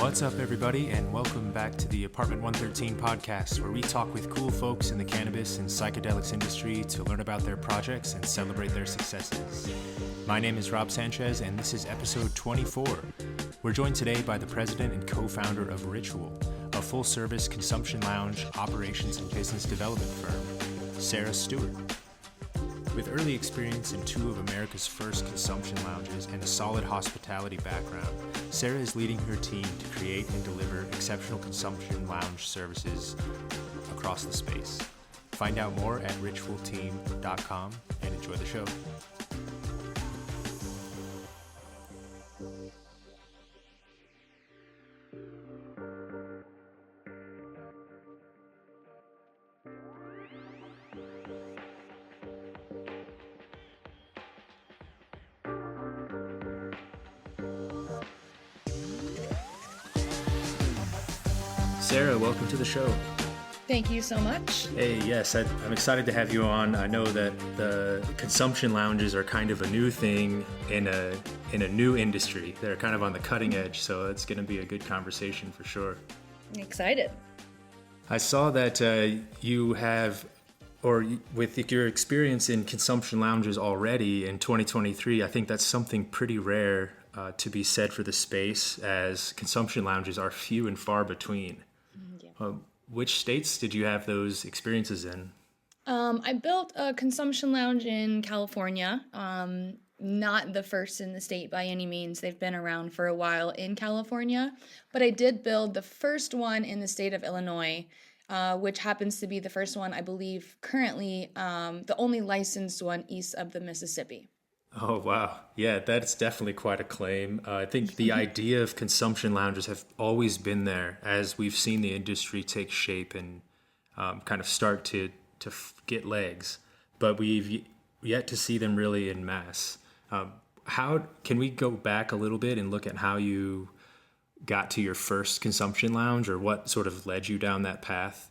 What's up, everybody, and welcome back to the Apartment 113 podcast, where we talk with cool folks in the cannabis and psychedelics industry to learn about their projects and celebrate their successes. My name is Rob Sanchez, and this is episode 24. We're joined today by the president and co-founder of Ritual, a full-service consumption lounge, operations, and business development firm, Sara Stewart. With early experience in two of America's first consumption lounges and a solid hospitality background, Sara is leading her team to create and deliver exceptional consumption lounge services across the space. Find out more at ritualteam.com and enjoy the show. Sara, welcome to the show. Thank you so much. Hey, yes, I'm excited to have you on. I know that the consumption lounges are kind of a new thing in a new industry. They're kind of on the cutting edge, so it's going to be a good conversation for sure. Excited. I saw that you have, or with your experience in consumption lounges already in 2023, I think that's something pretty rare to be said for the space, as consumption lounges are few and far between. Which states did you have those experiences in? I built a consumption lounge in California. Not the first in the state by any means. They've been around for a while in California. But I did build the first one in the state of Illinois, which happens to be the first one, I believe, currently the only licensed one east of the Mississippi. Oh, wow. Yeah, that's definitely quite a claim. I think the idea of consumption lounges have always been there as we've seen the industry take shape and kind of start to get legs, but we've yet to see them really en masse. How can we go back a little bit and look at how you got to your first consumption lounge, or what sort of led you down that path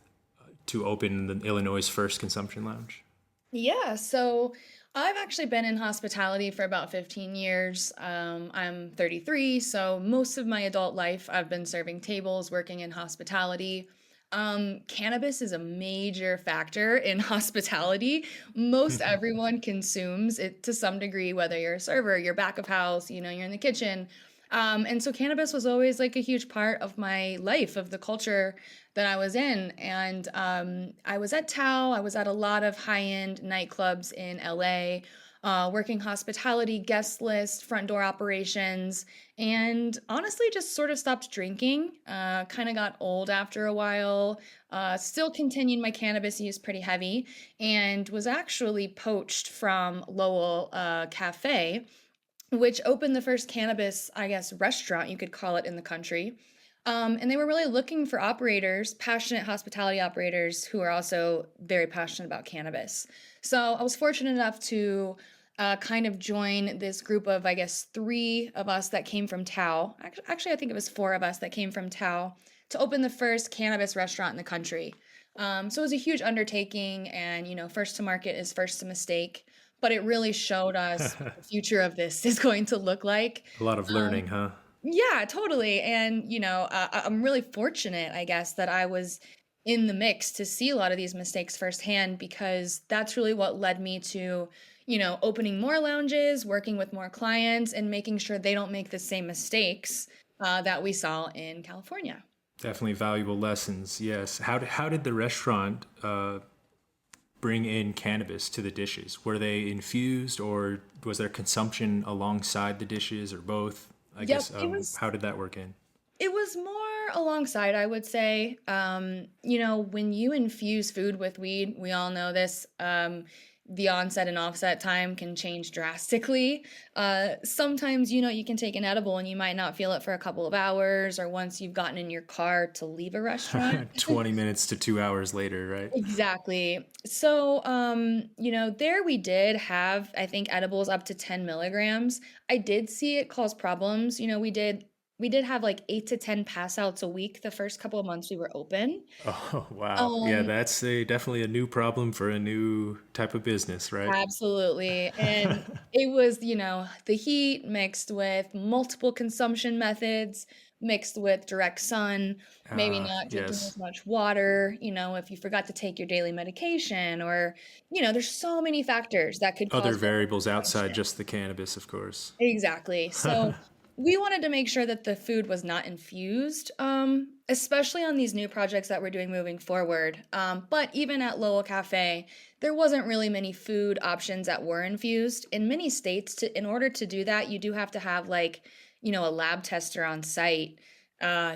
to open the Illinois' first consumption lounge? Yeah, so I've actually been in hospitality for about 15 years. I'm 33, so most of my adult life I've been serving tables, working in hospitality. Cannabis is a major factor in hospitality. Most everyone consumes it to some degree, whether you're a server, you're back of house, you're in the kitchen. And so cannabis was always like a huge part of my life, of the culture that I was in. And I was at Tao. I was at a lot of high-end nightclubs in LA, working hospitality, guest list, front door operations, and honestly just sort of stopped drinking. Kind of got old after a while, still continued my cannabis use pretty heavy, and was actually poached from Lowell Cafe, which opened the first cannabis, restaurant, you could call it, in the country. And they were really looking for operators, passionate hospitality operators who are also very passionate about cannabis. So I was fortunate enough to kind of join this group of, three of us that came from Tao. Actually, I think it was four of us that came from Tao to open the first cannabis restaurant in the country. So it was a huge undertaking, and, first to market is first to mistake. But it really showed us what the future of this is going to look like. A lot of learning, huh? Yeah, totally. And, I'm really fortunate, I guess, that I was in the mix to see a lot of these mistakes firsthand, because that's really what led me to, opening more lounges, working with more clients, and making sure they don't make the same mistakes that we saw in California. Definitely valuable lessons, yes. How did the restaurant bring in cannabis to the dishes? Were they infused, or was there consumption alongside the dishes, or both? I guess, how did that work in? It was more alongside, I would say. When you infuse food with weed, we all know this, the onset and offset time can change drastically. Sometimes, you can take an edible and you might not feel it for a couple of hours, or once you've gotten in your car to leave a restaurant. 20 minutes to 2 hours later, right? Exactly. So, there we did have, I think, edibles up to 10 milligrams. I did see it cause problems. We did have like 8 to 10 pass outs a week the first couple of months we were open. Oh, wow. Yeah, that's definitely a new problem for a new type of business, right? Absolutely. And it was, the heat mixed with multiple consumption methods, mixed with direct sun, maybe not drinking Yes. as much water, if you forgot to take your daily medication, or, there's so many factors that could Other cause liver variables outside dysfunction. just the cannabis, of course. Exactly. So we wanted to make sure that the food was not infused, especially on these new projects that we're doing moving forward. But even at Lowell Cafe, there wasn't really many food options that were infused. In many states, in order to do that, you do have to have like, a lab tester on site.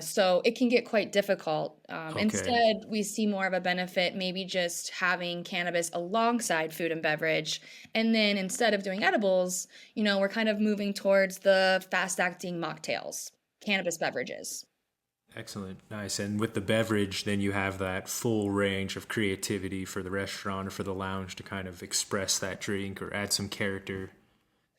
So it can get quite difficult. Okay. Instead, we see more of a benefit, maybe just having cannabis alongside food and beverage. And then instead of doing edibles, we're kind of moving towards the fast acting mocktails, cannabis beverages. Excellent. Nice. And with the beverage, then you have that full range of creativity for the restaurant or for the lounge to kind of express that drink or add some character.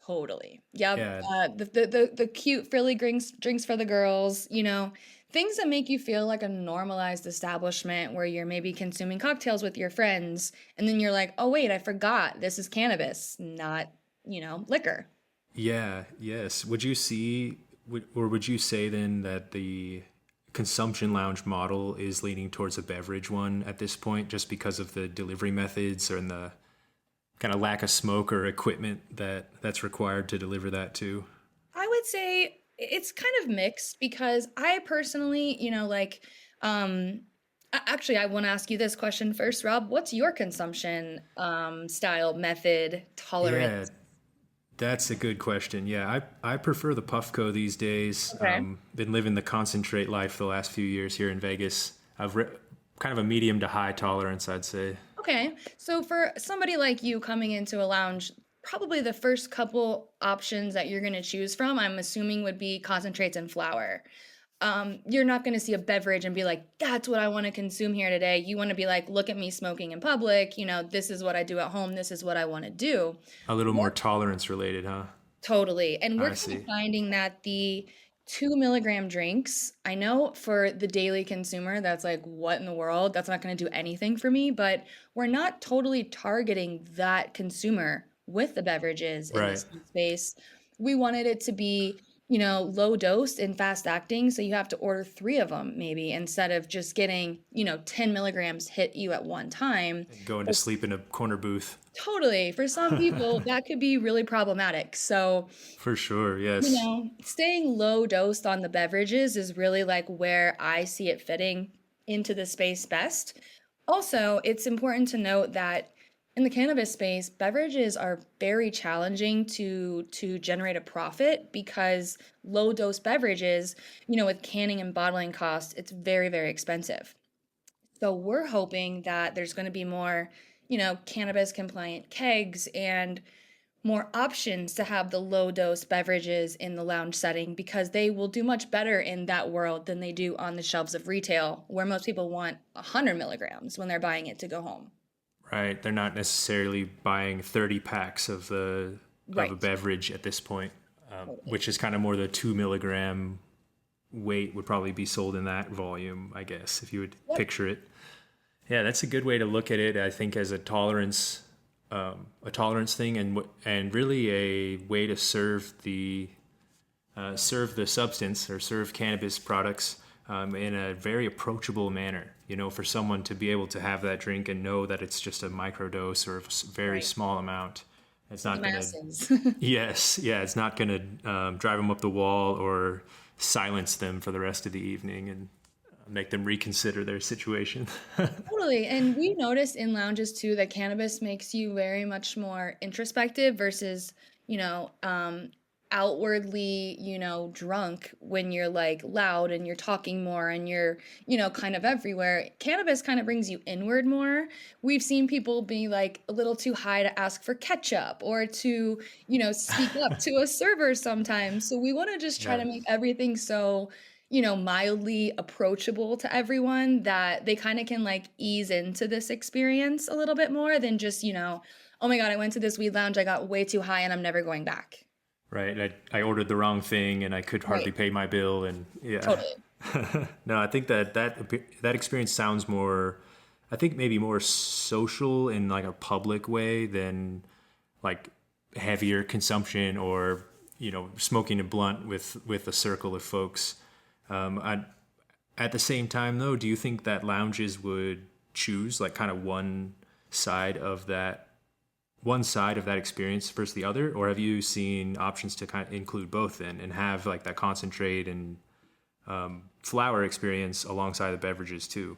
Totally. Yep. Yeah. The cute frilly drinks for the girls, things that make you feel like a normalized establishment where you're maybe consuming cocktails with your friends, and then you're like, oh, wait, I forgot. This is cannabis, not, liquor. Yeah. Yes. Would you say then that the consumption lounge model is leaning towards a beverage one at this point, just because of the delivery methods and the kind of lack of smoke or equipment that's required to deliver that too? I would say it's kind of mixed because I personally, actually, I want to ask you this question first, Rob. What's your consumption style, method, Yeah, tolerance? that's a good question. Yeah, I prefer the Puffco these days. Okay. Been living the concentrate life the last few years here in Vegas. Kind of a medium to high tolerance, I'd say. Okay. So for somebody like you coming into a lounge, probably the first couple options that you're going to choose from, I'm assuming would be concentrates and flour. You're not going to see a beverage and be like, that's what I want to consume here today. You want to be like, look at me smoking in public. This is what I do at home. This is what I want to do. A little more tolerance related, huh? Totally. And we're I kind of see. finding that the 2 milligram drinks, I know for the daily consumer, that's like, what in the world? That's not going to do anything for me. But we're not totally targeting that consumer with the beverages in Right. this space. We wanted it to be, low dose and fast acting. So you have to order three of them maybe instead of just getting, 10 milligrams hit you at one time. And going to sleep in a corner booth. Totally. For some people, that could be really problematic. So, For sure. Yes. staying low dosed on the beverages is really like where I see it fitting into the space best. Also, it's important to note that in the cannabis space, beverages are very challenging to generate a profit because low dose beverages, with canning and bottling costs, it's very, very expensive. So we're hoping that there's going to be more, cannabis compliant kegs and more options to have the low dose beverages in the lounge setting because they will do much better in that world than they do on the shelves of retail, where most people want 100 milligrams when they're buying it to go home. Right. They're not necessarily buying 30 packs of a Right. beverage at this point, Totally. which is kind of more the 2 milligram weight would probably be sold in that volume, I guess, if you would Yep. picture it. Yeah, that's a good way to look at it. I think as a tolerance thing, and really a way to serve the substance or serve cannabis products in a very approachable manner. For someone to be able to have that drink and know that it's just a microdose or a very Right. small amount. It's not going to, Masses. yes, yeah, it's not going to drive them up the wall or silence them for the rest of the evening and make them reconsider their situation. Totally. And we noticed in lounges too that cannabis makes you very much more introspective versus, you know, um, outwardly, drunk when you're like loud and you're talking more and you're, kind of everywhere. Cannabis kind of brings you inward more. We've seen people be like a little too high to ask for ketchup or to, speak up to a server sometimes. So we want to just try Yeah. to make everything so mildly approachable to everyone that they kind of can like ease into this experience a little bit more than just, oh my God, I went to this weed lounge, I got way too high and I'm never going back. Right. I ordered the wrong thing and I could hardly Right. pay my bill. And yeah. Totally. No, I think that experience sounds more, I think maybe more social in like a public way than like heavier consumption or, smoking a blunt with a circle of folks. I, at the same time, though, do you think that lounges would choose like kind of one side of that experience versus the other, or have you seen options to kind of include both in and have like that concentrate and flower experience alongside the beverages too?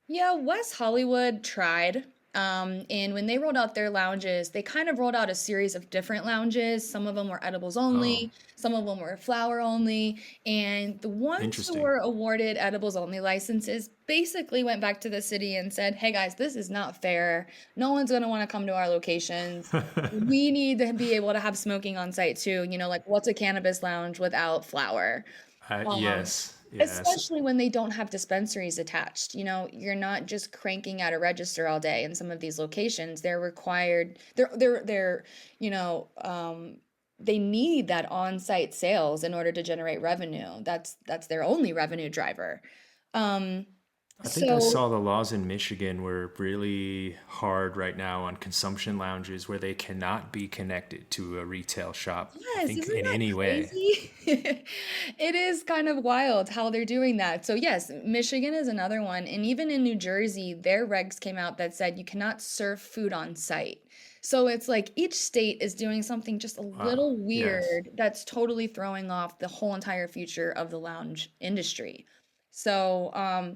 Yeah, West Hollywood tried. And when they rolled out their lounges, they kind of rolled out a series of different lounges. Some of them were edibles Oh, only, some of them were flower only. And the ones who interesting. were awarded edibles only licenses basically went back to the city and said, hey guys, this is not fair. No one's going to want to come to our locations. We need to be able to have smoking on site too. Like what's a cannabis lounge without flower? Um, Yes, yes. Especially when they don't have dispensaries attached. You're not just cranking out a register all day in some of these locations. They're required, you know, um, they need that on-site sales in order to generate revenue. That's their only revenue driver. Um, I think I so saw the laws in Michigan were really hard right now on consumption lounges where they cannot be connected to a retail shop, I yes, think isn't in that any way. crazy? It is kind of wild how they're doing that. So yes, Michigan is another one. And even in New Jersey, their regs came out that said you cannot serve food on site. So it's like each state is doing something just a Wow. little Yes. weird that's totally throwing off the whole entire future of the lounge industry. So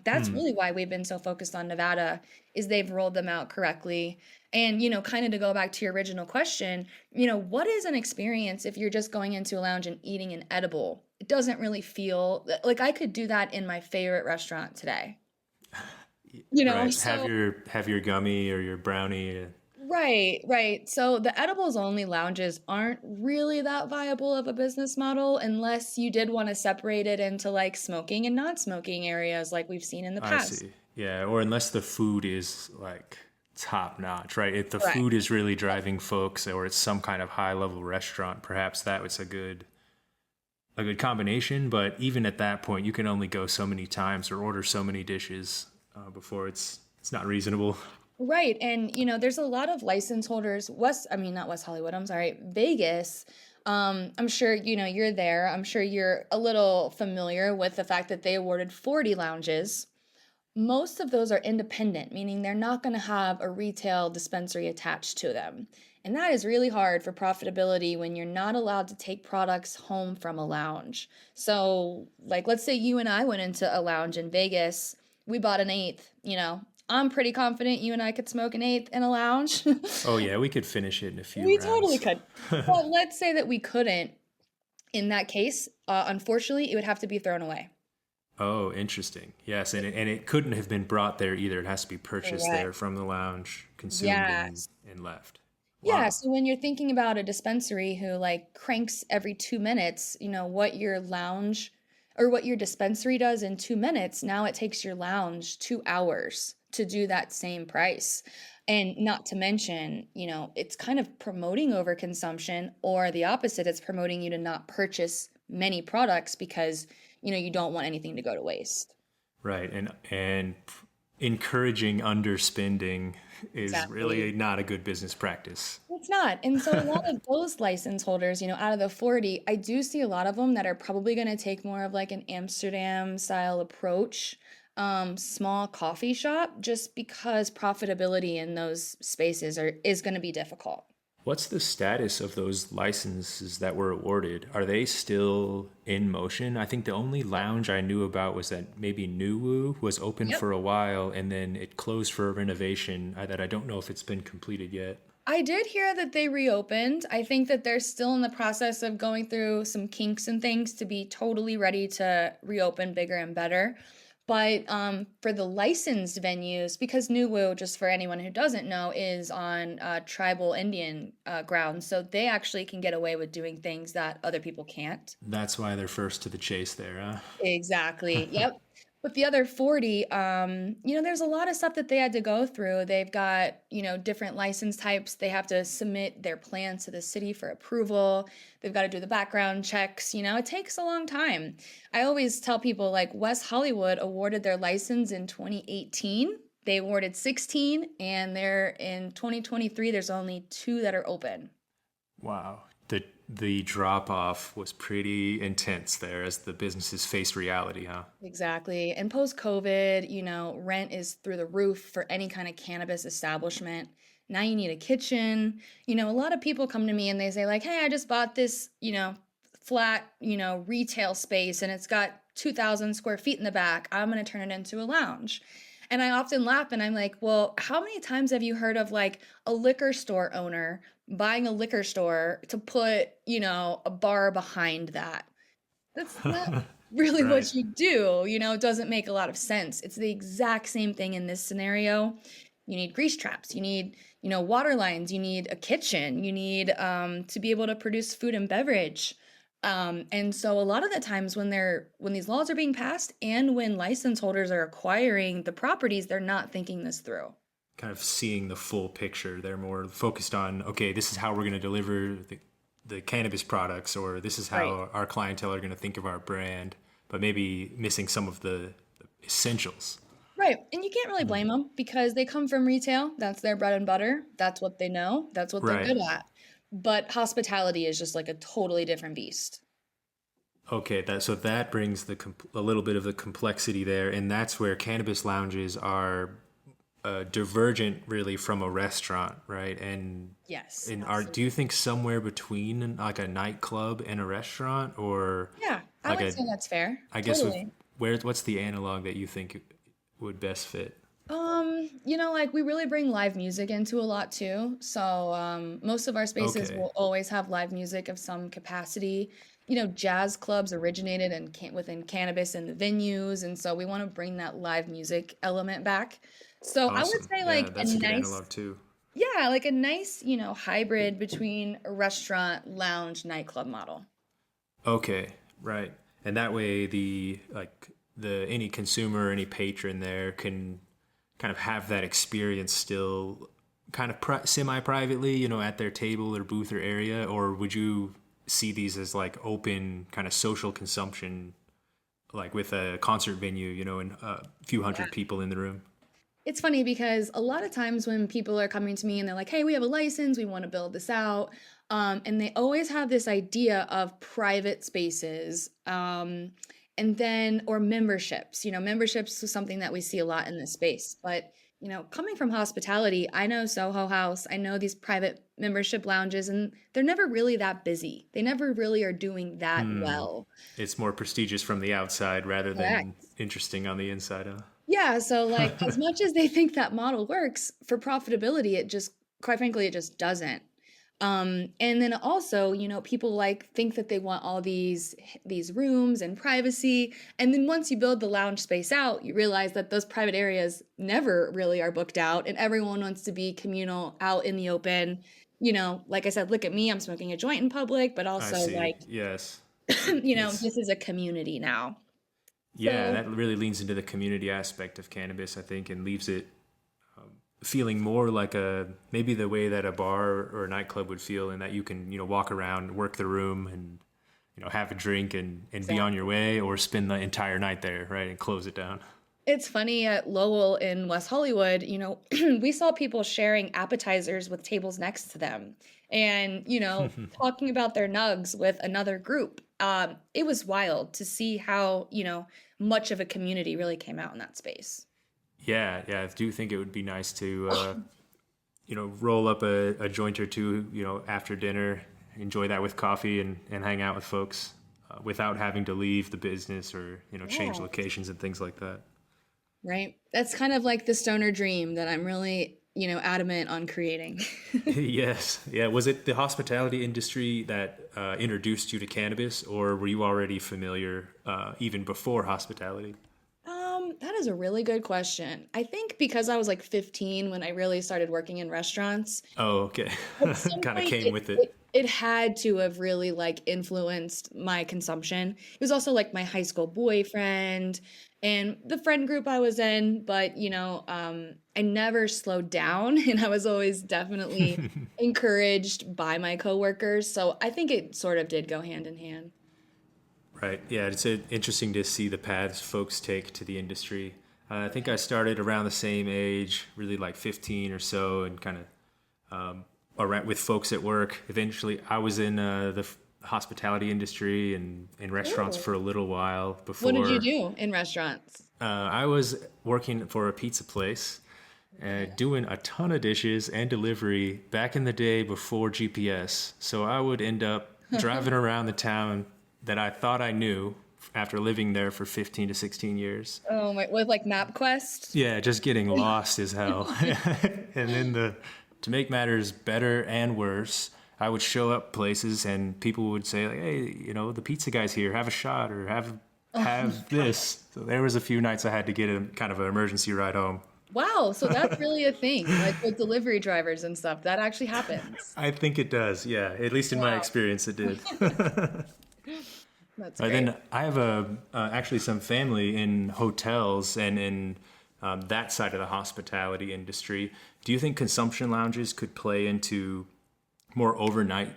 that's Hmm. really why we've been so focused on Nevada is they've rolled them out correctly. And kind of to go back to your original question, what is an experience if you're just going into a lounge and eating an edible? It doesn't really feel like I could do that in my favorite restaurant today. Right. So Have your gummy or your brownie. right, right. So the edibles only lounges aren't really that viable of a business model unless you did want to separate it into like smoking and non-smoking areas like we've seen in the I past. see. Yeah, or unless the food is like top notch, right? If the Correct. food is really driving folks or it's some kind of high level restaurant, perhaps that was a good combination, but even at that point, you can only go so many times or order so many dishes before it's not reasonable. Right. And there's a lot of license holders, I mean not West Hollywood, I'm sorry, Vegas. I'm sure you're there. I'm sure you're a little familiar with the fact that they awarded 40 lounges. Most of those are independent, meaning they're not going to have a retail dispensary attached to them. And that is really hard for profitability when you're not allowed to take products home from a lounge. So, like, let's say you and I went into a lounge in Vegas, we bought an eighth, I'm pretty confident you and I could smoke an eighth in a lounge. Oh yeah, we could finish it in a few We totally rounds. could. But let's say that we couldn't. In that case, unfortunately, it would have to be thrown away. Oh, interesting. Yes, and it couldn't have been brought there either. It has to be purchased Correct. there from the lounge, consumed and Yes. and left. Yeah, Wow. so when you're thinking about a dispensary who like cranks every 2 minutes, what your lounge or what your dispensary does in 2 minutes, now it takes your lounge 2 hours to do that same price. And not to mention, it's kind of promoting overconsumption or the opposite, it's promoting you to not purchase many products because, you don't want anything to go to waste. Right. And encouraging underspending is Exactly. really not a good business practice. It's not. And so a lot of those license holders, out of the 40, I do see a lot of them that are probably going to take more of like an Amsterdam style approach, small coffee shop, just because profitability in those spaces is going to be difficult. What's the status of those licenses that were awarded? Are they still in motion? I think the only lounge I knew about was that maybe Nuwu was open Yep. for a while and then it closed for renovation that I don't know if it's been completed yet. I did hear that they reopened. I think that they're still in the process of going through some kinks and things to be totally ready to reopen bigger and better. But for the licensed venues, because Nuwu, just for anyone who doesn't know, is on tribal Indian grounds, so they actually can get away with doing things that other people can't. That's why they're first to the chase there, Exactly. huh? Yep. But the other 40, there's a lot of stuff that they had to go through. They've got, different license types. They have to submit their plans to the city for approval. They've got to do the background checks. It takes a long time. I always tell people like West Hollywood awarded their license in 2018. They awarded 16 and they're in 2023 there's only 2 that are open. Wow. The drop off was pretty intense there as the businesses faced reality, huh? Exactly. And post COVID, rent is through the roof for any kind of cannabis establishment. Now you need a kitchen. A lot of people come to me and they say, like, hey, I just bought this, flat, retail space and it's got 2,000 square feet in the back. I'm going to turn it into a lounge. And I often laugh and I'm like, well, how many times have you heard of like a liquor store owner buying a liquor store to put, a bar behind that? That's not really Right. what you do. It doesn't make a lot of sense. It's the exact same thing in this scenario. You need grease traps, you need, water lines, you need a kitchen, you need to be able to produce food and beverage. And so a lot of the times when these laws are being passed and when license holders are acquiring the properties, they're not thinking this through. Kind of seeing the full picture. They're more focused on, okay, this is how we're going to deliver the cannabis products, or this is Right. how our clientele are going to think of our brand, but maybe missing some of the essentials. Right. And you can't really blame them because they come from retail. That's their bread and butter. That's what they know. That's what they're Right. good at. But hospitality is just like a totally different beast. Okay, that brings a little bit of the complexity there, and that's where cannabis lounges are divergent, really, from a restaurant, right? Yes, And do absolutely. you think somewhere between like a nightclub and a restaurant, or Yeah, I like would say that's fair. I guess with Totally. what's the analog that you think would best fit? Like we really bring live music into a lot too. So, most of our spaces Okay, will always have live music of some capacity. Jazz clubs originated within cannabis in the venues, and so we want to bring that live music element back. So I would awesome. say Yeah, like a that's a good nice, analog too. yeah, like a nice, hybrid between a restaurant, lounge, nightclub model. Okay, right. And that way the any consumer, any patron there can kind of have that experience still kind of semi-privately, at their table or booth or area, or would you see these as like open kind of social consumption, like with a concert venue, and a few Yeah. hundred people in the room? It's funny because a lot of times when people are coming to me and they're like, hey, we have a license, we want to build this out. And they always have this idea of private spaces. And then, or memberships, memberships is something that we see a lot in this space. But, coming from hospitality, I know Soho House, I know these private membership lounges, and they're never really that busy. They never really are doing that Hmm. well. It's more prestigious from the outside rather than Correct. interesting on the inside, Yeah, so like huh? as much as they think that model works for profitability, it just quite frankly it just doesn't. And then also, people like think that they want all these rooms and privacy, and then once you build the lounge space out, you realize that those private areas never really are booked out, and everyone wants to be communal out in the open. Like I said, look at me, I'm smoking a joint in public, but I also see. like, Yes. It's this is a community now. Yeah, So that really leans into the community aspect of cannabis, I think, and leaves it feeling more like a maybe the way that a bar or a nightclub would feel, in that you can, walk around, work the room, and have a drink and be on your way, or spend the entire night there, right, and close it down. it's funny at Lowell in West Hollywood, we saw people sharing appetizers with tables next to them and, talking about their nugs with another group. It was wild to see how, much of a community really came out in that space. Yeah, yeah, I do think it would be nice to roll up a joint or two, after dinner, enjoy that with coffee, and hang out with folks without having to leave the business, or change Yeah. locations and things like that. Right. That's kind of like the stoner dream that I'm really, adamant on creating. Yes. Yeah. Was it the hospitality industry that introduced you to cannabis, or were you already familiar even before hospitality? That is a really good question. I think because I was like 15 when I really started working in restaurants, Oh, okay. at some Kind of point came it, with it. it it had to have really like influenced my consumption. It was also like my high school boyfriend and the friend group I was in, but I never slowed down and I was always definitely encouraged by my coworkers. So I think it sort of did go hand in hand. Right. Yeah. It's interesting to see the paths folks take to the industry. I think I started around the same age, really like 15 or so, and kind of around with folks at work. Eventually, I was in hospitality industry and in restaurants Ooh. for a little while What did you before. do in restaurants? I was working for a pizza place, Okay. doing a ton of dishes and delivery back in the day before GPS. So I would end up driving around the town that I thought I knew after living there for 15 to 16 years. Oh my, with like MapQuest? Yeah, just getting lost as hell. And then to make matters better and worse, I would show up places and people would say like, "Hey, the pizza guy's here. Have a shot or Oh my have God. this." So there was a few nights I had to get a kind of an emergency ride home. Wow, so that's really a thing, like with delivery drivers and stuff. That actually happens. I think it does. Yeah, at least in my Wow. experience, it did. That's And great. then I have actually some family in hotels and in that side of the hospitality industry. Do you think consumption lounges could play into more overnight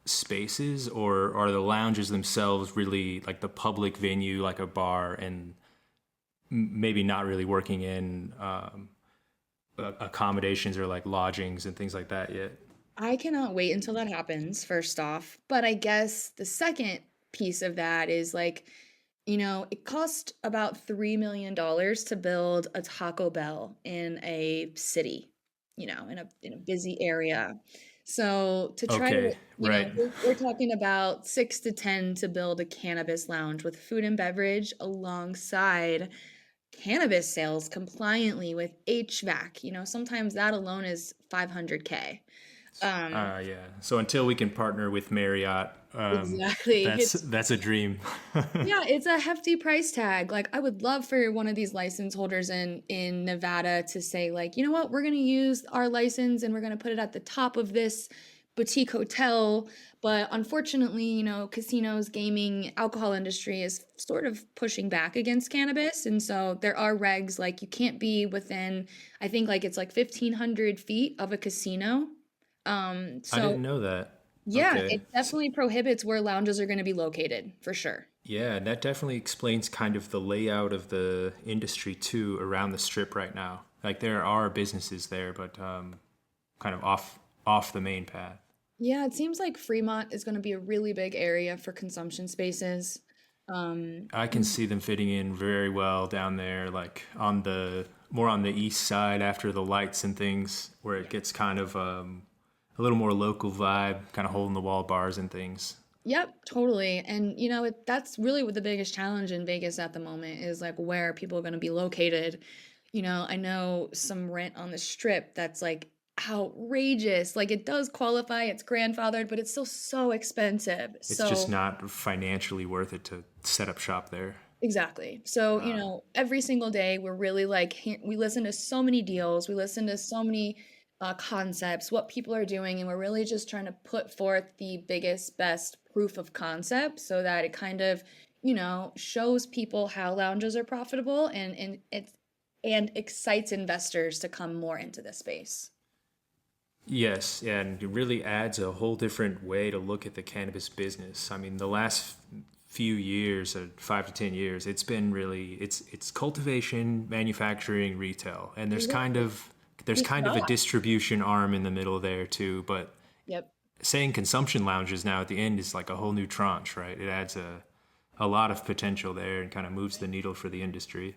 spaces, or are the lounges themselves really like the public venue, like a bar, and maybe not really working in accommodations or like lodgings and things like that yet? I cannot wait until that happens, first off. But I guess the second piece of that is like, it cost about $3 million to build a Taco Bell in a city, in a busy area. So to try to, Okay, right. we're talking about 6 to 10 to build a cannabis lounge with food and beverage alongside cannabis sales compliantly with HVAC. Sometimes that alone is 500K. Um, Yeah. So until we can partner with Marriott, exactly. that's a dream. Yeah, it's a hefty price tag. Like I would love for one of these license holders in Nevada to say like, "You know what? We're going to use our license and we're going to put it at the top of this boutique hotel." But unfortunately, casinos, gaming, alcohol industry is sort of pushing back against cannabis, and so there are regs like you can't be within, I think like it's like 1,500 feet of a casino. I So didn't know that. yeah, Okay. it definitely prohibits where lounges are going to be located for sure. Yeah, that definitely explains kind of the layout of the industry too around the strip right now. Like there are businesses there, but kind of off the main path. Yeah, it seems like Fremont is going to be a really big area for consumption spaces. Um, I can see them fitting in very well down there, like on the more on the east side after the lights and things, where it gets kind of a little more local vibe, kind of hole in the wall bars and things. yep, totally. And that's really what the biggest challenge in Vegas at the moment is like where are people going to be located? I know some rent on the strip that's like outrageous. Like it does qualify, it's grandfathered, but it's still so expensive. It's just So not financially worth it to set up shop there. exactly. So, Uh, every single day we're really like, we listen to so many deals, we listen to so many concepts, what people are doing, and we're really just trying to put forth the biggest, best proof of concept so that it kind of, shows people how lounges are profitable and excites investors to come more into this space. Yes, and it really adds a whole different way to look at the cannabis business. I mean, the last few years, 5 to 10 years, it's been really it's cultivation, manufacturing, retail, and Exactly. there's We kind of a forgot. distribution arm in the middle there too. But Yep. saying consumption lounges now at the end is like a whole new tranche, right? It adds a lot of potential there and kind of moves the needle for the industry.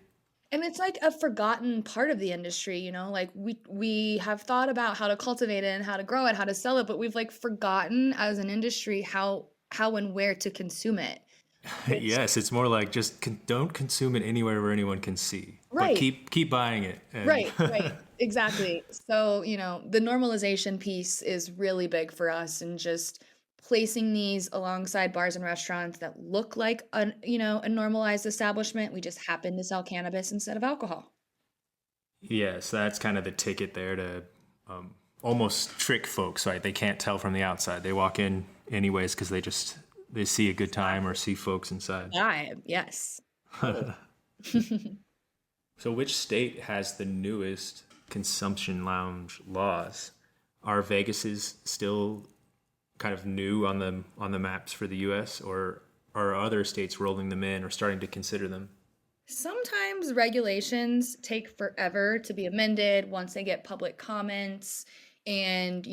And it's like a forgotten part of the industry, like we have thought about how to cultivate it and how to grow it, how to sell it, but we've like forgotten as an industry how and where to consume it. Which Yes, it's more like just don't consume it anywhere where anyone can see, but right, keep buying it. And right, exactly. So, the normalization piece is really big for us and just placing these alongside bars and restaurants that look like a normalized establishment. We just happen to sell cannabis instead of alcohol. yes, that's kind of the ticket there to almost trick folks, right? They can't tell from the outside. They walk in anyways because they see a good time or Exactly. see folks inside. Vibe, yes. Totally. So, which state has the newest consumption lounge laws? Are Vegas's still kind of new on the maps for the U.S., or are other states rolling them in or starting to consider them? Sometimes regulations take forever to be amended once they get public comments and,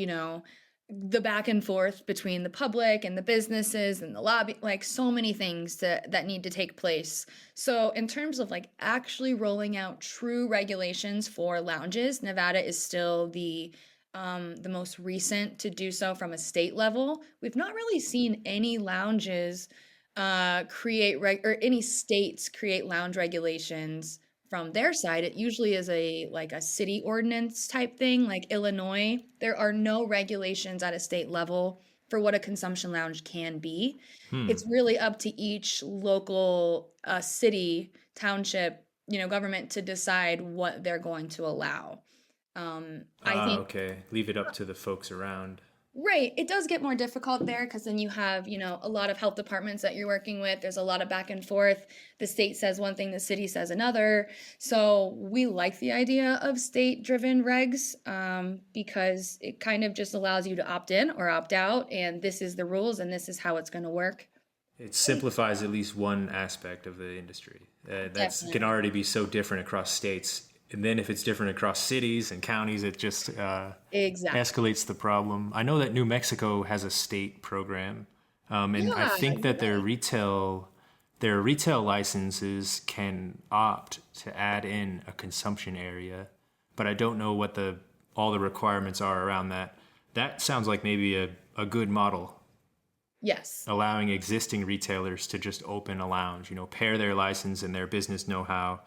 the back and forth between the public and the businesses and the lobby, like so many things that need to take place. So in terms of like actually rolling out true regulations for lounges, Nevada is still the most recent to do so from a state level. We've not really seen any lounges or any states create lounge regulations from their side. It usually is a like a city ordinance type thing, like Illinois. There are no regulations at a state level for what a consumption lounge can be. Hmm. It's really up to each local city, township, government to decide what they're going to allow. I Ah, think okay. Leave it up to the folks around. Right. It does get more difficult there because then you have, a lot of health departments that you're working with. There's a lot of back and forth. The state says one thing, the city says another. So we like the idea of state-driven regs because it kind of just allows you to opt in or opt out, and this is the rules and this is how it's going to work. It simplifies at least one aspect of the industry. That's can Definitely. already be so different across states. And then if it's different across cities and counties, it just Exactly. escalates the problem. I know that New Mexico has a state program, and I Yeah, think you're that right. their retail licenses can opt to add in a consumption area, but I don't know what the all the requirements are around that. That sounds like maybe a good model, Yes. allowing existing retailers to just open a lounge, pair their license and their business know-how,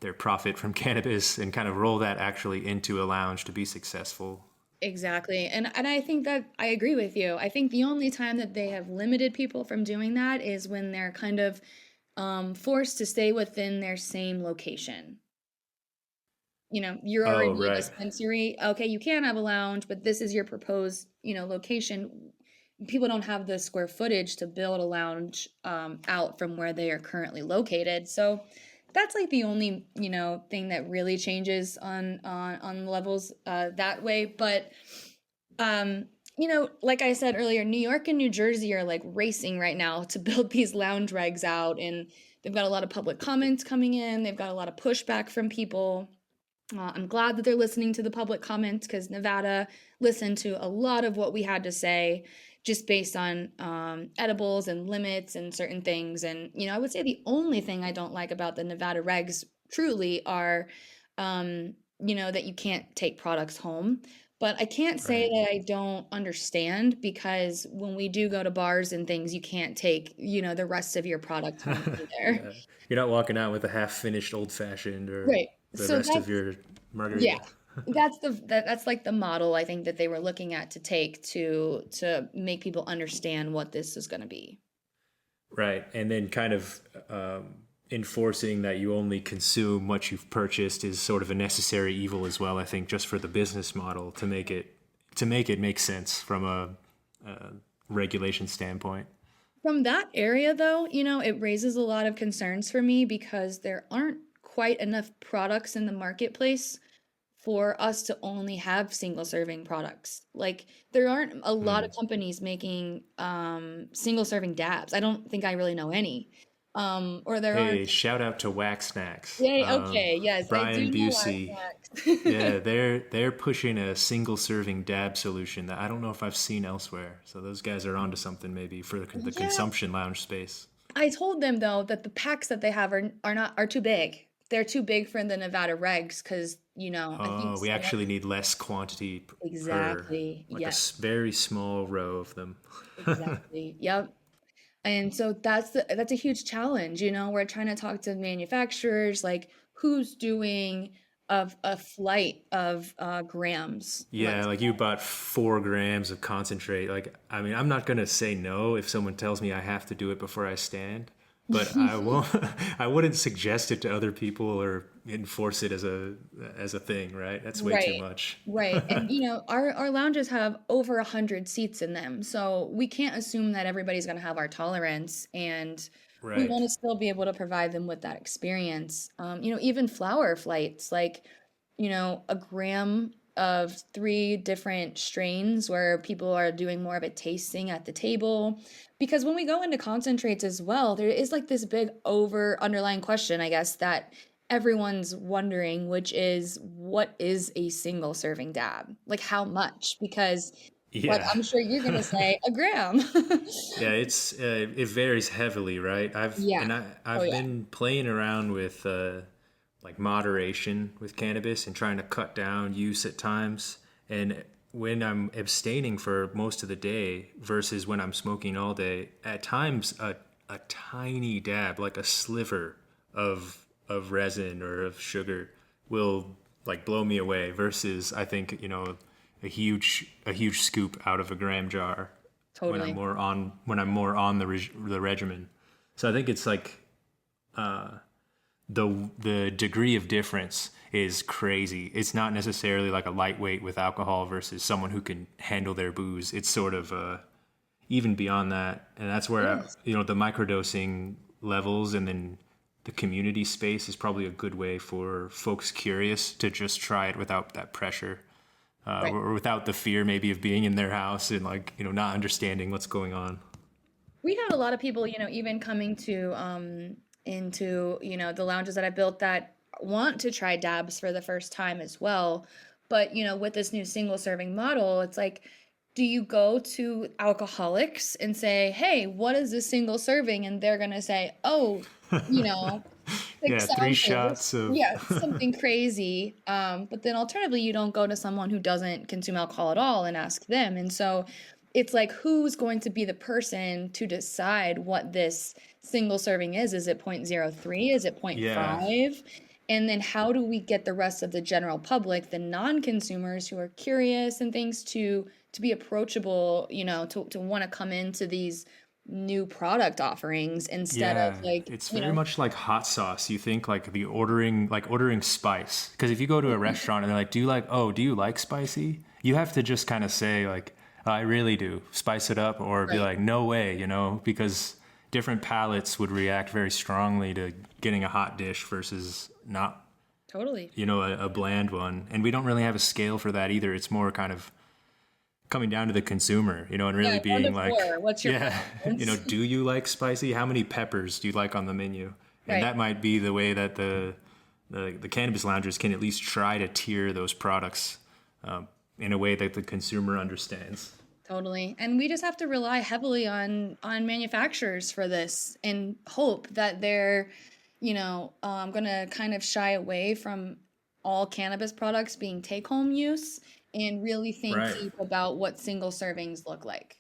their profit from cannabis, and kind of roll that actually into a lounge to be successful. Exactly. And I think that I agree with you. I think the only time that they have limited people from doing that is when they're kind of forced to stay within their same location. You're Oh, already a right. dispensary. Okay, you can have a lounge, but this is your proposed, location. People don't have the square footage to build a lounge out from where they are currently located. So that's like the only, thing that really changes on levels that way. But um, like I said earlier, New York and New Jersey are like racing right now to build these lounge regs out, and they've got a lot of public comments coming in. They've got a lot of pushback from people. I'm glad that they're listening to the public comments because Nevada listened to a lot of what we had to say just based on edibles and limits and certain things. And, I would say the only thing I don't like about the Nevada regs truly are, that you can't take products home. But I can't say Right. that I don't understand because when we do go to bars and things, you can't take, the rest of your product home either. Yeah. You're not walking out with a half finished old fashioned or Right. the So rest of that's your Yeah, margarita. that's like the model I think that they were looking at to take to make people understand what this is going to be. Right. And then kind of enforcing that you only consume what you've purchased is sort of a necessary evil as well, I think, just for the business model to make it make sense from a regulation standpoint. From that area though, it raises a lot of concerns for me because there aren't quite enough products in the marketplace for us to only have single serving products. Like there aren't a lot of Hmm. companies making single serving dabs. I don't think I really know any. Or there aren't. Hey, shout out to Wax Snacks. Yay, okay, yes, I do Brian know Busey. Wax. Yeah, they're pushing a single serving dab solution that I don't know if I've seen elsewhere. So those guys are onto something maybe for the Yeah, consumption lounge space. I told them though that the packs that they have are too big. They're too big for the Nevada regs because, I think Oh, we some of actually need less quantity per, exactly. like a Yes, very small row of them. exactly. Yep. And so that's a huge challenge, We're trying to talk to manufacturers like who's doing of a flight of grams, Yeah, let's like you bought 4 grams of concentrate. Like, I mean, I'm not gonna say no if someone tells me I have to do it before I stand, but I say. won't. I wouldn't suggest it to other people or enforce it as a thing, right? That's way too Right. much. Right. And our lounges have over 100 seats in them. So we can't assume that everybody's going to have our tolerance and we Right. want to still be able to provide them with that experience. Even flower flights, like, a gram of three different strains where people are doing more of a tasting at the table. Because when we go into concentrates as well, there is like this big over underlying question, I guess, that everyone's wondering, which is what is a single serving dab? Like how much? Because But Yeah. I'm sure you're gonna say a gram. Yeah, it varies heavily, right? Yeah. Oh I've yeah. been playing around with like moderation with cannabis and trying to cut down use at times. And when I'm abstaining for most of the day versus when I'm smoking all day, at times a tiny dab, like a sliver of resin or of sugar will like blow me away versus I think, a huge scoop out of a gram jar Totally. when I'm more on the regimen. So I think it's like the degree of difference is crazy. It's not necessarily like a lightweight with alcohol versus someone who can handle their booze. It's sort of even beyond that, and that's where Yes. the microdosing levels and then the community space is probably a good way for folks curious to just try it without that pressure, Right. or without the fear maybe of being in their house and not understanding what's going on. We had a lot of people, even coming to into, the lounges that I built that want to try dabs for the first time as well. But, with this new single serving model, it's like, do you go to alcoholics and say, "Hey, what is this single serving?" And they're gonna say, "Oh, you know, Yeah, 6 three ounces." shots of Yeah, something crazy. But then alternatively, you don't go to someone who doesn't consume alcohol at all and ask them. And so it's like, who's going to be the person to decide what this single serving is? Is it 0.03? Is it point yeah. 0.5? And then how do we get the rest of the general public, the non-consumers who are curious and things to be approachable, to want to come into these new product offerings instead of Yeah, like, it's very much like hot sauce. You think like ordering spice. Because if you go to a restaurant and they're like, do you like spicy? You have to just kind of say like, I really do. Spice it up, or be right. like, no way, because different palates would react very strongly to getting a hot dish versus not, Totally. a bland one. And we don't really have a scale for that either. It's more kind of coming down to the consumer, and Yeah, really one to being like, four. What's your yeah, preference? do you like spicy? How many peppers do you like on the menu? And Right. that might be the way that the cannabis loungers can at least try to tier those products in a way that the consumer understands. Totally. And we just have to rely heavily on manufacturers for this and hope that they're, going to kind of shy away from all cannabis products being take-home use and really think Right. deep about what single servings look like.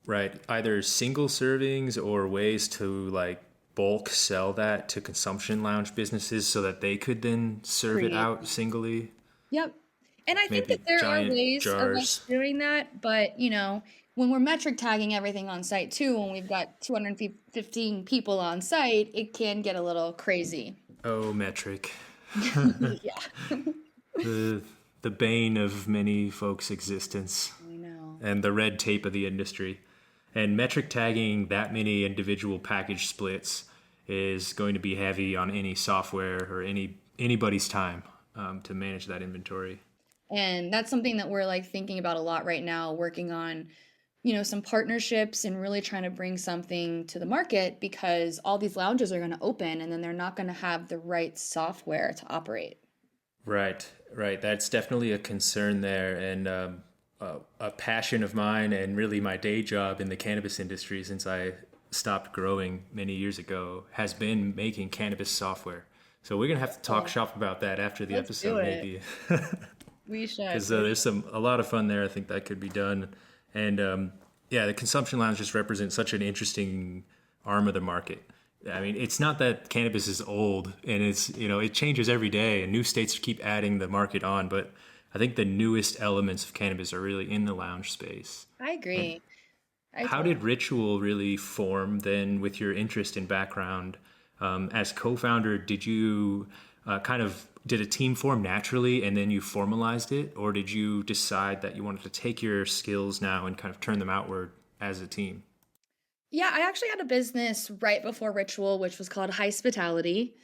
Right. Either single servings or ways to like bulk sell that to consumption lounge businesses so that they could then serve it Create. out singly, Yep. And I think that maybe there are giant ways of us jars. doing that, but when we're metric tagging everything on site too, when we've got 215 people on site, it can get a little crazy. Oh, metric. Yeah. the the bane of many folks' existence I know. and the red tape of the industry. And metric tagging that many individual package splits is going to be heavy on any software or anybody's time to manage that inventory. And that's something that we're like thinking about a lot right now, working on, some partnerships and really trying to bring something to the market because all these lounges are going to open and then they're not going to have the right software to operate. Right, right. That's definitely a concern there, and a passion of mine, and really my day job in the cannabis industry since I stopped growing many years ago has been making cannabis software. So we're gonna have to talk Oh, shop about that after the let's do episode, it. maybe, We should, because for there's a lot of fun there. I think that could be done, and yeah, the consumption lounges represent such an interesting arm of the market. I mean, it's not that cannabis is old and it's, it changes every day and new states keep adding the market on, but I think the newest elements of cannabis are really in the lounge space. I And agree. I how totally. did Ritual really form then with your interest and background? As co-founder, did you did a team form naturally and then you formalized it? Or did you decide that you wanted to take your skills now and kind of turn them outward as a team? Yeah, I actually had a business right before Ritual, which was called Hospitality.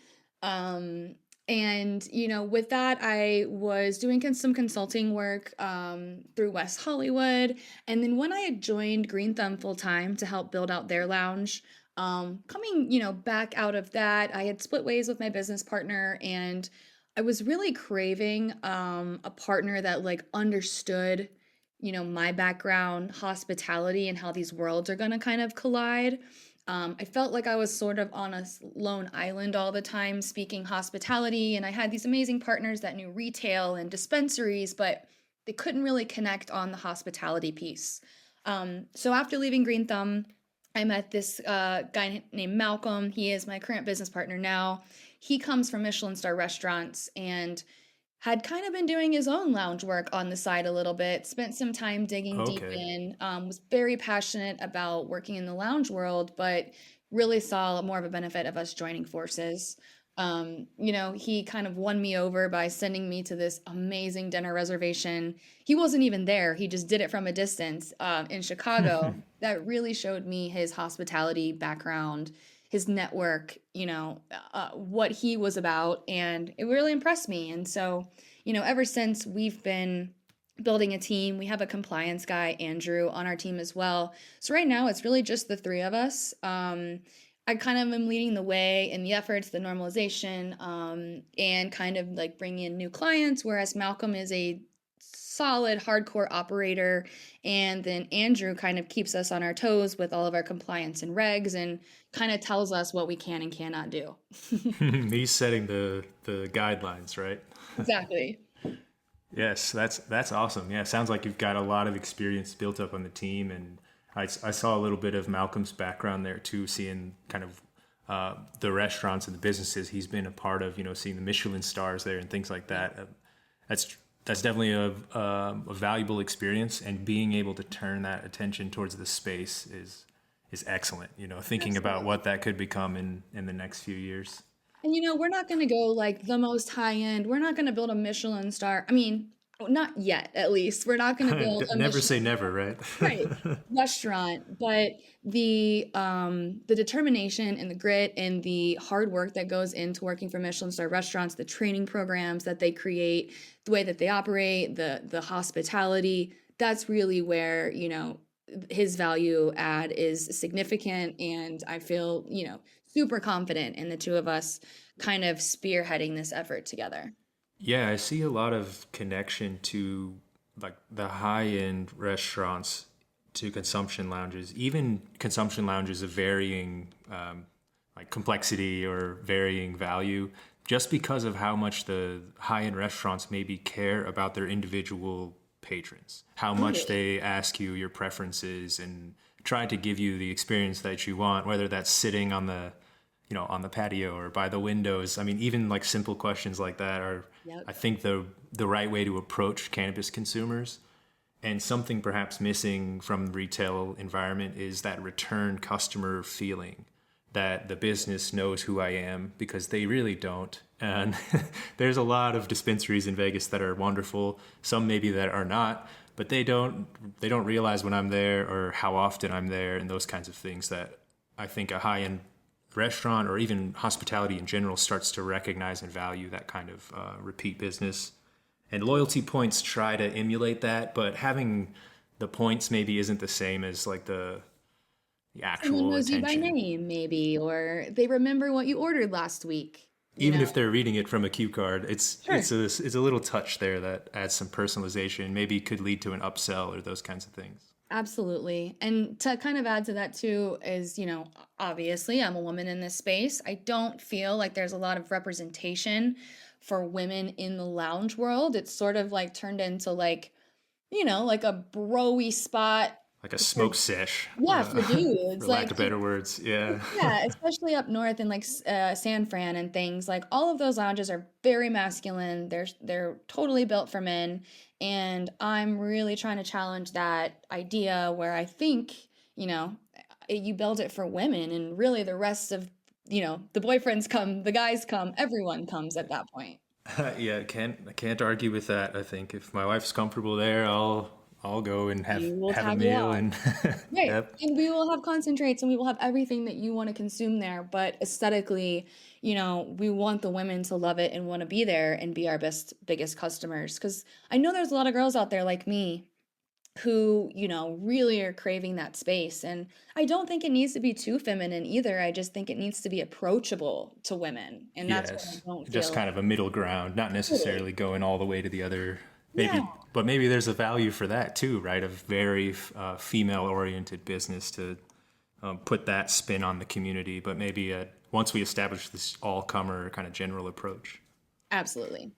Um, and with that, I was doing some consulting work through West Hollywood. And then when I had joined Green Thumb full time to help build out their lounge, coming, back out of that, I had split ways with my business partner, and I was really craving a partner that like understood my background, hospitality, and how these worlds are going to kind of collide. I felt like I was sort of on a lone island all the time speaking hospitality, and I had these amazing partners that knew retail and dispensaries, but they couldn't really connect on the hospitality piece. So after leaving Green Thumb, I met this guy named Malcolm. He is my current business partner now. He comes from Michelin star restaurants and had kind of been doing his own lounge work on the side a little bit, spent some time digging deep Okay. in, was very passionate about working in the lounge world, but really saw more of a benefit of us joining forces. He kind of won me over by sending me to this amazing dinner reservation. He wasn't even there, he just did it from a distance in Chicago. That really showed me his hospitality background, his network, what he was about, and it really impressed me. And so, ever since we've been building a team, we have a compliance guy, Andrew, on our team as well. So right now it's really just the three of us. I kind of am leading the way in the efforts, the normalization, and kind of like bringing in new clients, whereas Malcolm is a solid hardcore operator, and then Andrew kind of keeps us on our toes with all of our compliance and regs and kind of tells us what we can and cannot do. He's setting the guidelines, right? Exactly. Yes, that's awesome. Yeah, sounds like you've got a lot of experience built up on the team, and I saw a little bit of Malcolm's background there too, seeing kind of the restaurants and the businesses he's been a part of. Seeing the Michelin stars there and things like that. That's that's definitely a valuable experience, and being able to turn that attention towards the space is excellent. Thinking about Absolutely. what that could become in the next few years. And we're not going to go like the most high end. We're not going to build a Michelin star. I mean, not yet, at least. We're not going to build a Never say Michelin never, right? right restaurant, but the determination and the grit and the hard work that goes into working for Michelin star restaurants, the training programs that they create, the way that they operate, the hospitality, that's really where, his value add is significant. And I feel, super confident in the two of us kind of spearheading this effort together. Yeah, I see a lot of connection to like the high-end restaurants to consumption lounges, even consumption lounges of varying like complexity or varying value, just because of how much the high-end restaurants maybe care about their individual patrons, how much Totally. they ask you your preferences and try to give you the experience that you want, whether that's sitting on the patio or by the windows. I mean, even like simple questions like that are, Yep. I think, the right way to approach cannabis consumers. And something perhaps missing from the retail environment is that return customer feeling that the business knows who I am, because they really don't. And there's a lot of dispensaries in Vegas that are wonderful, some maybe that are not, but they don't realize when I'm there or how often I'm there and those kinds of things that I think a high-end restaurant or even hospitality in general starts to recognize and value that kind of repeat business. And loyalty points try to emulate that, but having the points maybe isn't the same as like the Someone actual knows you by attention. name, maybe, or they remember what you ordered last week, you Even know? if they're reading it from a cue card, it's Sure. it's a little touch there that adds some personalization, maybe could lead to an upsell or those kinds of things. Absolutely. And to kind of add to that too is, obviously I'm a woman in this space. I don't feel like there's a lot of representation for women in the lounge world. It's sort of like turned into like, like a broy spot Like a for, smoke sesh, yeah, for dudes. for Like, lack of better words. Yeah. yeah, especially up north in like San Fran and things. Like all of those lounges are very masculine. They're totally built for men, and I'm really trying to challenge that idea where I think, you know, you build it for women and really the rest of, the boyfriends come, the guys come, everyone comes at that point. Yeah, I can't argue with that. I think if my wife's comfortable there, I'll go and have We will have a tag meal along. and Right. yep. And we will have concentrates and we will have everything that you want to consume there. But aesthetically, we want the women to love it and want to be there and be our biggest customers. Because I know there's a lot of girls out there like me who, really are craving that space. And I don't think it needs to be too feminine either. I just think it needs to be approachable to women. And that's what I Yes. don't Just feel kind of a middle ground, not totally. necessarily going all the way to the other, maybe Yeah. But maybe there's a value for that too, right? A very female-oriented business to put that spin on the community. But maybe once we establish this all-comer kind of general approach. Absolutely.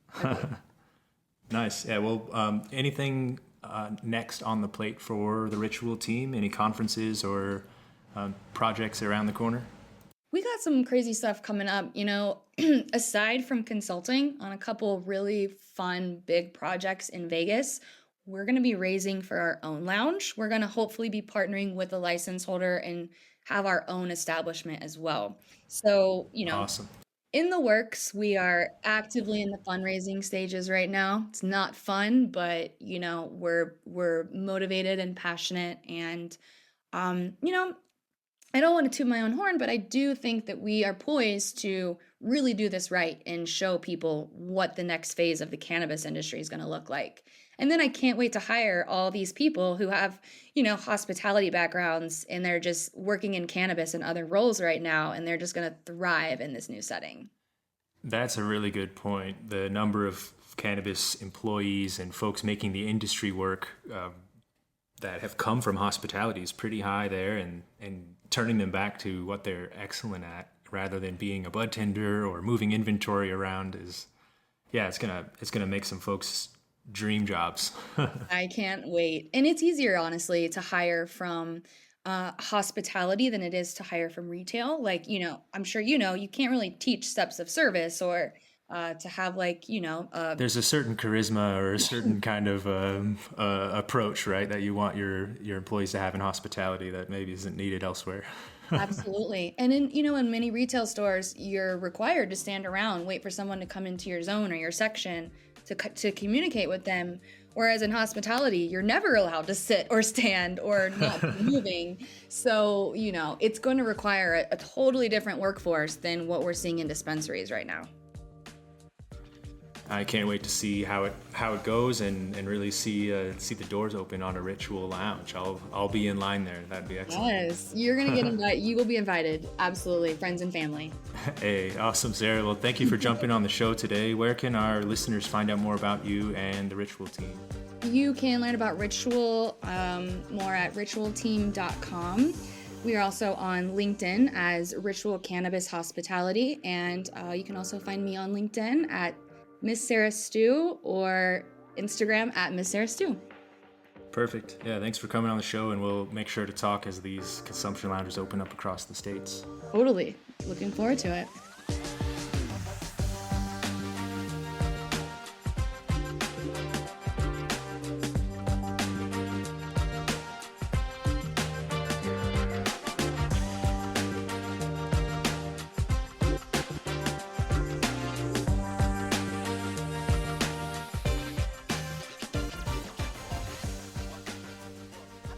Nice. Yeah. Well, anything next on the plate for the Ritual team? Any conferences or projects around the corner? We got some crazy stuff coming up, aside from consulting on a couple really fun, big projects in Vegas. We're going to be raising for our own lounge. We're going to hopefully be partnering with a license holder and have our own establishment as well. So, Awesome. in the works, we are actively in the fundraising stages right now. It's not fun, but we're motivated and passionate, and I don't want to toot my own horn, but I do think that we are poised to really do this right and show people what the next phase of the cannabis industry is going to look like. And then I can't wait to hire all these people who have, hospitality backgrounds, and they're just working in cannabis and other roles right now, and they're just going to thrive in this new setting. That's a really good point. The number of cannabis employees and folks making the industry work that have come from hospitality is pretty high there, and turning them back to what they're excellent at rather than being a bud tender or moving inventory around it's gonna make some folks dream jobs. I can't wait. And it's easier, honestly, to hire from hospitality than it is to hire from retail. Like, I'm sure you can't really teach steps of service or to have there's a certain charisma or a certain kind of approach, right, that you want your employees to have in hospitality that maybe isn't needed elsewhere. Absolutely. And in many retail stores, you're required to stand around, wait for someone to come into your zone or your section to communicate with them. Whereas in hospitality, you're never allowed to sit or stand or not be moving. So, it's going to require a totally different workforce than what we're seeing in dispensaries right now. I can't wait to see how it goes and really see the doors open on a Ritual lounge. I'll be in line there. That'd be excellent. Yes, you're gonna get invited. You will be invited. Absolutely, friends and family. Hey, awesome, Sara. Well, thank you for jumping on the show today. Where can our listeners find out more about you and the Ritual team? You can learn about Ritual more at ritualteam.com. We are also on LinkedIn as Ritual Cannabis Hospitality, and you can also find me on LinkedIn at Miss Sara Stew or Instagram at Miss Sara Stew. Perfect. Yeah, thanks for coming on the show, and we'll make sure to talk as these consumption lounges open up across the states. Totally. Looking forward to it.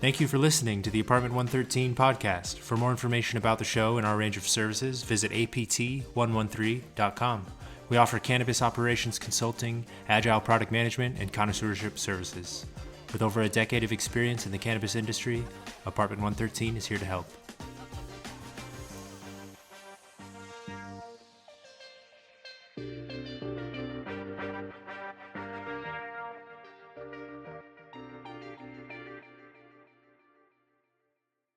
Thank you for listening to the Apartment 113 podcast. For more information about the show and our range of services, visit apt113.com. We offer cannabis operations consulting, agile product management, and connoisseurship services. With over a decade of experience in the cannabis industry, Apartment 113 is here to help.